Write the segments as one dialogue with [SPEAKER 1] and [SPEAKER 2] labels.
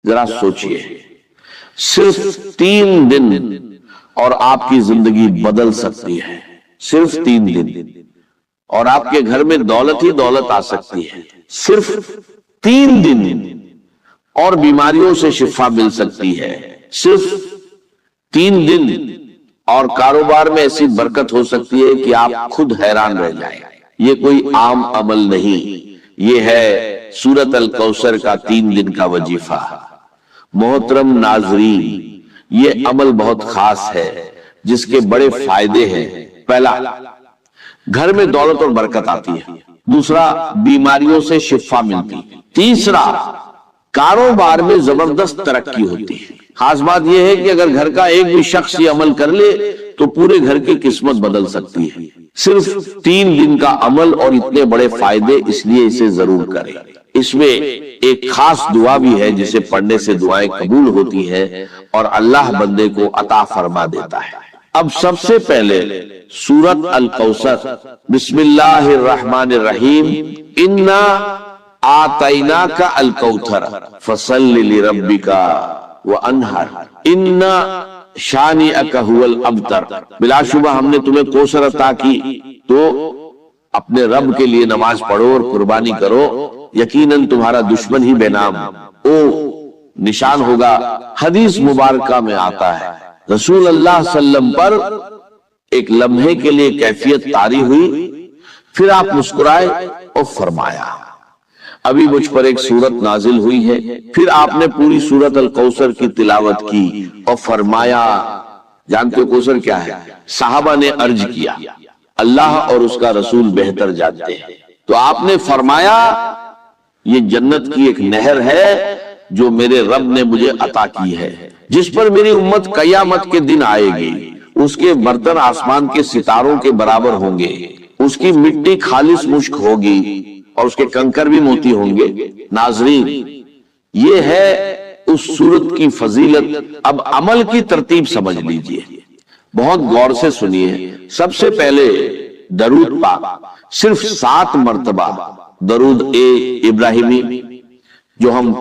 [SPEAKER 1] ذرا سوچئے، صرف 3 دن اور آپ کی زندگی بدل سکتی ہے، صرف 3 دن، اور آپ کے گھر میں دولت ہی دولت آ سکتی ہے، صرف 3 دن، اور بیماریوں سے شفا مل سکتی ہے، صرف 3 دن، اور کاروبار میں ایسی برکت ہو سکتی ہے کہ آپ خود حیران رہ جائیں۔ یہ کوئی عام عمل نہیں، یہ ہے سورۃ الکوثر کا 3 دن کا وظیفہ۔ محترم ناظرین، یہ عمل بہت خاص ہے جس کے بڑے فائدے ہیں۔ پہلا، گھر میں دولت اور برکت آتی ہے۔ دوسرا، بیماریوں سے شفا ملتی ہے۔ تیسرا، کاروبار میں زبردست ترقی ہوتی ہے۔ خاص بات یہ ہے کہ اگر گھر کا ایک بھی شخص یہ عمل کر لے تو پورے گھر کی قسمت بدل سکتی ہے۔ صرف 3 دن کا عمل اور اتنے بڑے فائدے، اس لیے اسے ضرور کریں۔ اس میں ایک خاص دعا بھی ہے جسے پڑھنے سے دعائیں قبول ہوتی ہیں اور اللہ بندے کو عطا فرما دیتا ہے۔ اب سب سے پہلے سورۃ الکوثر، بسم اللہ الرحمن الرحیم، انا آتیناک الکوثر فصل لربک وانحر ان شانئک هو الابتر۔ بلا شبہ ہم نے تمہیں کوثر عطا کی، تو اپنے رب کے لیے نماز پڑھو اور قربانی کرو، یقیناً تمہارا دشمن ہی بے نام او نشان ہوگا۔ حدیث مبارکہ میں آتا ہے رسول اللہ صلی اللہ علیہ وسلم پر ایک لمحے کے لیے کیفیت طاری ہوئی، پھر آپ مسکرائے اور فرمایا ابھی مجھ پر ایک سورت نازل ہوئی ہے۔ پھر آپ نے پوری سورت الکوثر کی تلاوت کی اور فرمایا، جانتے ہو کوثر کیا ہے؟ صحابہ نے عرض کیا اللہ اور اس کا رسول بہتر جانتے ہیں۔ تو آپ نے فرمایا یہ جنت کی ایک نہر ہے جو میرے رب نے مجھے عطا کی ہے، جس پر میری امت قیامت کے دن آئے گی، اس کے برتن آسمان کے ستاروں کے برابر ہوں گے، اس کی مٹی خالص مشک ہوگی اور اس کے کنکر بھی موتی ہوں گے۔ ناظرین، یہ ہے اس سورت کی فضیلت۔ اب عمل کی ترتیب سمجھ لیجئے، بہت غور سے سنیے۔ سب سے پہلے درود پاک، صرف 7 مرتبہ درود ابراہیمی جو ہم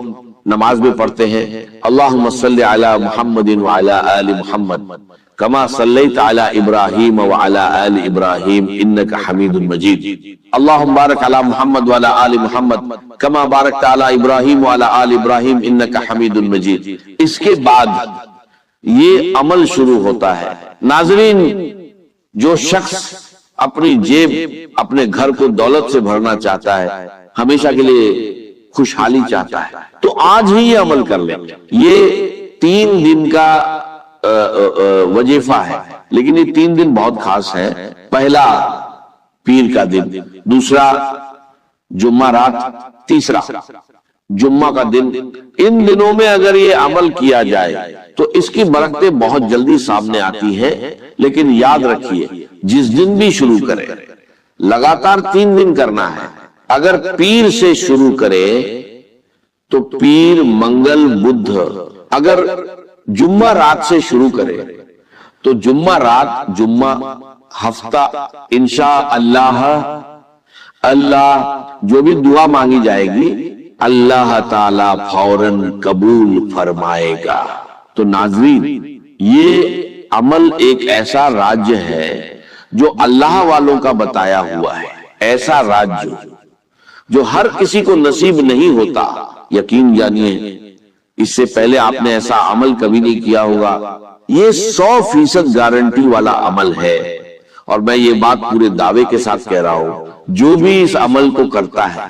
[SPEAKER 1] نماز میں پڑھتے ہیں، اللہم صلی علی محمد وعلی آل محمد کما صلیت علی ابراہیم وعلی آل ابراہیم انک حمید مجید، اللہم بارک علی محمد وعلی آل محمد کما بارکت علی ابراہیم وعلی آل ابراہیم انک حمید مجید۔ اس کے بعد یہ عمل شروع ہوتا ہے۔ ناظرین، جو شخص اپنی جیب، اپنے گھر کو دولت سے بھرنا چاہتا ہے، ہمیشہ کے لیے خوشحالی چاہتا ہے، تو آج ہی یہ عمل کر لیں۔ یہ 3 دن کا وظیفہ ہے، لیکن یہ 3 دن بہت خاص ہے۔ پہلا پیر کا دن، دوسرا جمعہ رات، تیسرا جمعہ کا دن۔ ان دنوں میں اگر یہ عمل کیا جائے تو اس کی برکتیں بہت جلدی سامنے آتی ہیں، لیکن یاد رکھیے جس دن بھی شروع کرے لگاتار 3 دن کرنا ہے۔ اگر پیر سے شروع کرے تو پیر، منگل، بدھ۔ اگر جمعہ رات سے شروع کرے تو جمعہ رات، جمعہ، ہفتہ، انشاءاللہ اللہ جو بھی دعا مانگی جائے گی اللہ تعالی فوراً قبول فرمائے گا۔ تو ناظرین، یہ عمل ایک ایسا راج ہے جو اللہ والوں کا بتایا ہوا ہے، ایسا راج جو ہر کسی کو نصیب نہیں ہوتا۔ یقین جانیے اس سے پہلے آپ نے ایسا عمل کبھی نہیں کیا ہوگا۔ یہ 100% گارنٹی والا عمل ہے، اور میں یہ بات پورے دعوے کے ساتھ کہہ رہا ہوں، جو بھی اس عمل کو کرتا ہے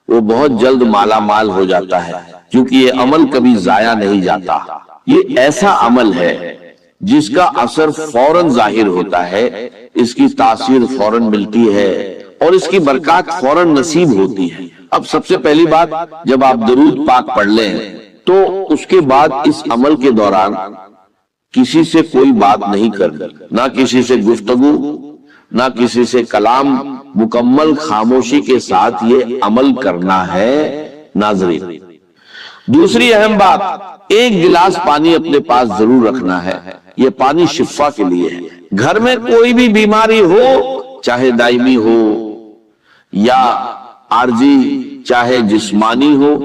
[SPEAKER 1] وہ بہت جلد مالا مال ہو جاتا ہے، کیونکہ یہ عمل کبھی ضائع نہیں جاتا۔ یہ ایسا عمل ہے جس کا اثر فوراً ظاہر ہوتا ہے، اس کی تاثیر فوراً ملتی ہے اور اس کی برکات فوراً نصیب ہوتی ہے۔ اب سب سے پہلی بات، جب آپ درود پاک پڑھ لیں تو اس کے بعد اس عمل کے دوران کسی سے کوئی بات نہیں کرنی، نہ کسی سے گفتگو، نہ کسی سے کلام، مکمل خاموشی کے ساتھ یہ عمل کرنا ہے۔ ناظرین، دوسری اہم بات، 1 گلاس پانی اپنے پاس ضرور رکھنا ہے۔ یہ پانی شفا کے لیے ہے۔ گھر میں کوئی بھی بیماری ہو، چاہے دائمی ہو یا عارضی، چاہے جسمانی ہو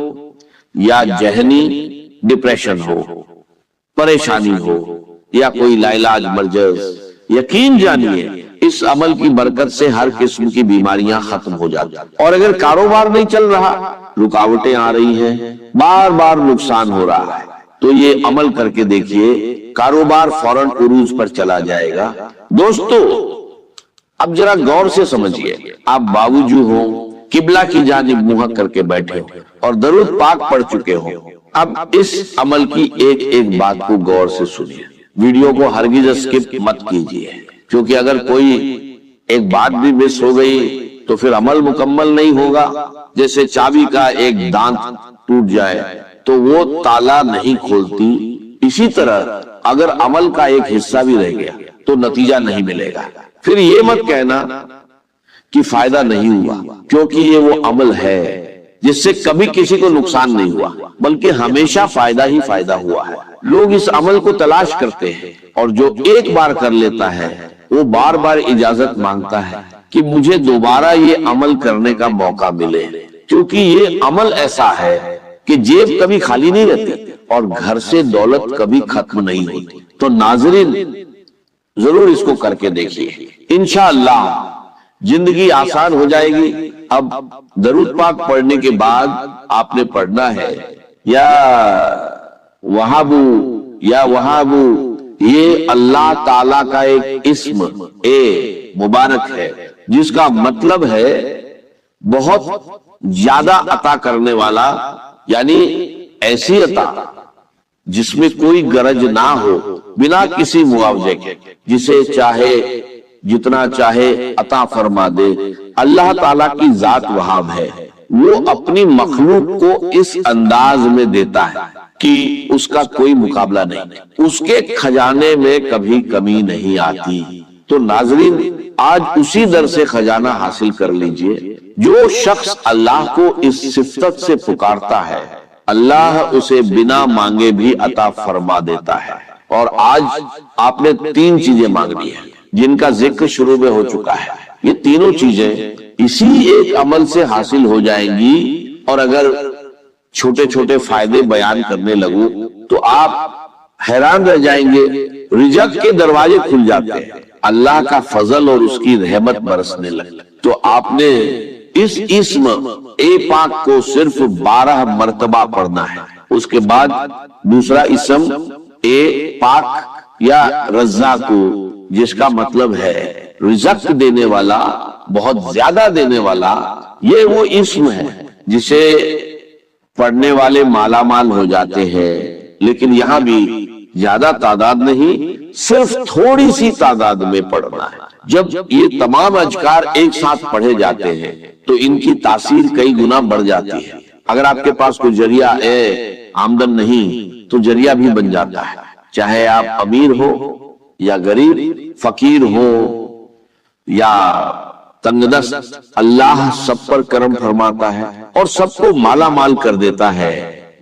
[SPEAKER 1] یا ذہنی، डिप्रेशन हो, परेशानी हो या कोई लाइलाज मर्जस, यकीन जानिए इस अमल की बरकत से हर किस्म की बीमारियां खत्म हो जाती हैं। और अगर कारोबार नहीं चल रहा, रुकावटें आ रही हैं, बार बार नुकसान हो रहा है, तो ये अमल करके देखिए, कारोबार फौरन उरूज पर चला जाएगा। दोस्तों, अब जरा गौर से समझिए, आप बावजू हो, किबला की जानिब मुंह करके बैठे हो और दरूद पाक पढ़ चुके हो। अब इस अमल की एक एक बात को गौर से सुनिए, वीडियो को हरगिज स्किप मत कीजिए, क्योंकि अगर कोई एक बात भी मिस हो गई तो फिर अमल मुकम्मल नहीं होगा। जैसे चाबी का एक दांत टूट जाए तो वो ताला नहीं खोलती, इसी तरह अगर अमल का एक हिस्सा भी रह गया तो नतीजा नहीं मिलेगा। फिर ये मत कहना कि फायदा नहीं हुआ, क्योंकि ये वो अमल है जिससे कभी किसी को नुकसान नहीं हुआ, बल्कि हमेशा फायदा ही फायदा हुआ है। लोग इस अमल को तलाश करते हैं और जो एक बार कर लेता है वो बार बार इजाजत मांगता है कि मुझे दोबारा ये अमल करने का मौका मिले, क्योंकि ये अमल ऐसा है कि जेब कभी खाली नहीं रहती और घर से दौलत कभी खत्म नहीं होती। तो नाज़रीन, जरूर इसको करके देखिए, इंशाअल्लाह जिंदगी आसान हो जाएगी। अब दरूद पाक पढ़ने के बाद आपने पढ़ना है या वहाबू या वहाबू, ये अल्लाह ताला का एक इस्म ए मुबारक है, जिसका मतलब है बहुत ज्यादा अता करने वाला, यानी ऐसी अता जिसमें कोई गरज ना हो, बिना किसी मुआवजे के, जिसे चाहे जितना चाहे अता फरमा दे। अल्लाह ताला की जात वहाब है, वो अपनी मखलूक को इस अंदाज में देता है कि उसका कोई मुकाबला नहीं, उसके खजाने में कभी कमी नहीं आती। तो नाज़रीन, आज उसी दर से खजाना हासिल कर लीजिए। जो शख्स अल्लाह को इस सिफत से पुकारता है, अल्लाह उसे बिना मांगे भी अता फरमा देता है। और आज आपने 3 चीजें मांगनी है जिनका जिक्र शुरू में हो चुका है। ये तीनों चीजें इसी एक अमल से हासिल हो जाएंगी। और अगर छोटे छोटे फायदे बयान करने लगूं तो आप हैरान रह जाएंगे, रिज़्क़ के दरवाजे खुल जाते हैं, अल्लाह का फजल और उसकी रहमत बरसने लगती। तो आपने इस इस्म ए पाक को सिर्फ 12 मर्तबा पढ़ना है। उसके बाद दूसरा इस्म ए पाक या रज़्ज़ाक़ु, जिसका मतलब है रिज़्क़ देने वाला, बहुत ज्यादा देने वाला। ये वो इस्म है जिसे पढ़ने वाले माला माल हो जाते हैं। लेकिन यहां भी ज्यादा तादाद नहीं, सिर्फ थोड़ी सी तादाद में पढ़ना है। जब ये तमाम अज़कार एक साथ पढ़े जाते हैं तो इनकी तासीर कई गुना बढ़ जाती है। अगर आपके पास कोई जरिया आमदन नहीं तो जरिया भी बन जाता है, चाहे आप अमीर हो या गरीब, फकीर हो या तंगदस्त, अल्लाह सब पर करम फरमाता है और सबको माला माल कर देता है।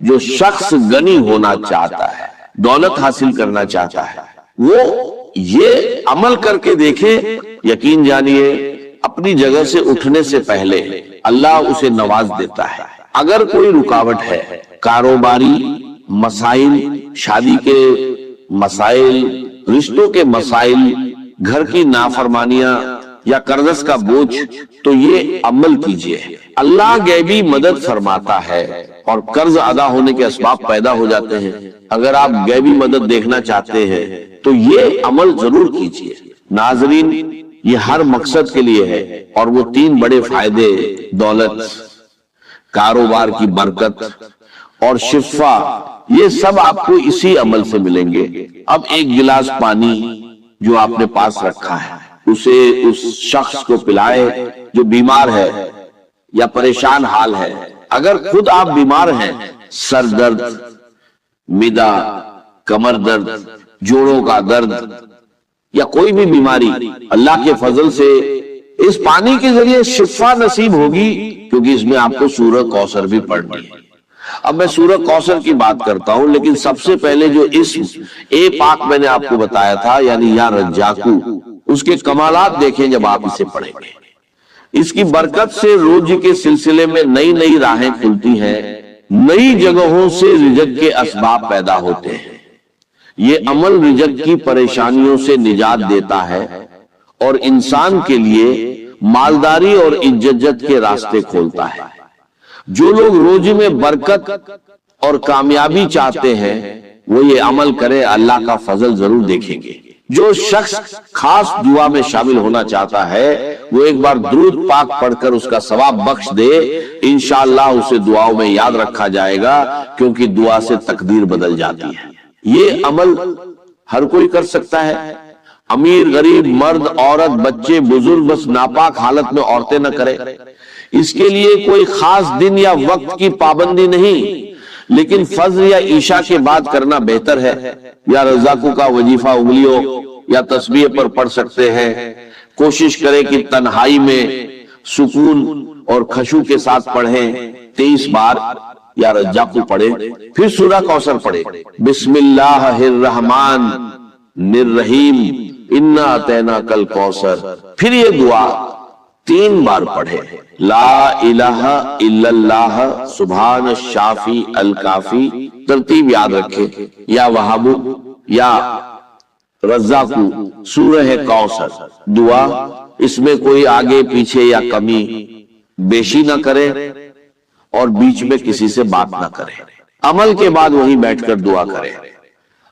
[SPEAKER 1] जो शख्स गनी होना चाहता है, दौलत हासिल करना चाहता है, वो ये अमल करके देखे, यकीन जानिए अपनी जगह से उठने से पहले अल्लाह उसे नवाज देता है। अगर कोई रुकावट है, कारोबारी मसाइल, शादी के मसाइल, रिश्तों के मसाइल, घर की नाफरमानियां या कर्ज का बोझ, तो ये अमल कीजिए। अल्लाह गैबी मदद फरमाता है और कर्ज अदा होने के असबाब पैदा हो जाते हैं। अगर आप गैबी मदद देखना चाहते हैं तो ये अमल जरूर कीजिए। नाजरीन, ये हर मकसद के लिए है और वो 3 बड़े फायदे, दौलत, कारोबार की बरकत और शिफा, ये सब आपको इसी अमल से मिलेंगे। अब एक गिलास पानी जो आपने पास रखा है, उसे उस शख्स को पिलाए जो बीमार है या परेशान हाल है। अगर खुद आप बीमार हैं, सर दर्द, मिदा, कमर दर्द, जोड़ों का दर्द या कोई भी बीमारी, अल्लाह के फजल से इस पानी के जरिए शिफा नसीब होगी, क्योंकि इसमें आपको सूरह कौसर भी पढ़नी है। अब मैं सूरह कौसर की बात करता हूं, लेकिन सबसे पहले जो इस्म ए पाक मैंने आपको बताया था, यानी या रज़्ज़ाक़ु, उसके कमालात देखें जब आप इसे पढ़ेंगे। इसकी बरकत से रोज के सिलसिले में नई नई राहें खुलती हैं, नई जगहों से रिज़्क़ के असबाब पैदा होते हैं। ये अमल रिज़्क़ की परेशानियों से निजात देता है और इंसान के लिए मालदारी और इज्जत के रास्ते खोलता है। जो लोग रोजी में बरकत और कामयाबी चाहते हैं वो ये अमल करे, अल्लाह का फजल जरूर देखेंगे। जो शख्स खास दुआ में शामिल होना चाहता है वो एक बार दुरूद पाक पढ़कर उसका सवाब बख्श दे, इंशाअल्लाह उसे दुआओं में याद रखा जाएगा, क्योंकि दुआ से तकदीर बदल जाती है। ये अमल हर कोई कर सकता है, अमीर गरीब मर्द औरत बच्चे बुजुर्ग, बस नापाक हालत में औरतें न करें। इसके लिए कोई खास दिन या वक्त की पाबंदी नहीं, लेकिन फज्र या ईशा के बाद करना बेहतर है। या रज़ाकू का वजीफा उंगलियों या तस्बीह पर पढ़ सकते हैं। कोशिश करें कि तन्हाई में सुकून और खशू के साथ पढ़ें। 23 बार या रज़ाकू पढ़े, फिर सूरह कौसर पढ़े, बिस्मिल्लाहिर्रहमान निर्रहीम इन्ना अतैना कल कौसर। फिर ये दुआ 3 बार पढ़े, ला इलाहा इल्लल्लाह सुभान शाफी अल काफी। तरतीब याद रखे, या वहाबू या रज़्ज़ाकू सूरह कौसर दुआ। इसमें कोई आगे पीछे या कमी बेशी ना करे और बीच में किसी से बात ना करे। अमल के बाद वहीं बैठकर दुआ करे।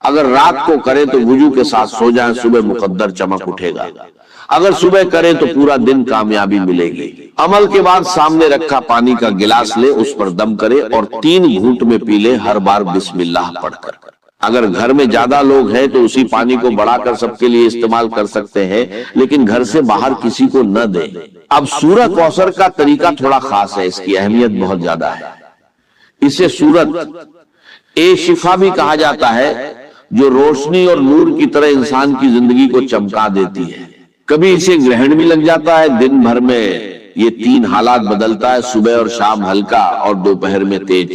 [SPEAKER 1] अगर रात को करे तो वुजू के साथ सो जाए, सुबह मुकद्दर चमक उठेगा। अगर सुबह करे तो पूरा दिन कामयाबी मिलेगी। अमल के बाद सामने रखा पानी का गिलास ले, उस पर दम करे और 3 घूंट में पी ले, हर बार बिस्मिल्लाह पढ़कर। अगर घर में ज्यादा लोग हैं तो उसी पानी को बढ़ाकर सबके लिए इस्तेमाल कर सकते हैं, लेकिन घर से बाहर किसी को न दे। अब सूरह कौसर का तरीका थोड़ा खास है, इसकी अहमियत बहुत ज्यादा है। इसे सूरत ए शिफा भी कहा जाता है, जो रोशनी और नूर की तरह इंसान की जिंदगी को चमका देती है। कभी इसे ग्रहण भी लग जाता है। दिन भर में ये 3 हालात बदलता है, सुबह और शाम हल्का और दोपहर में तेज।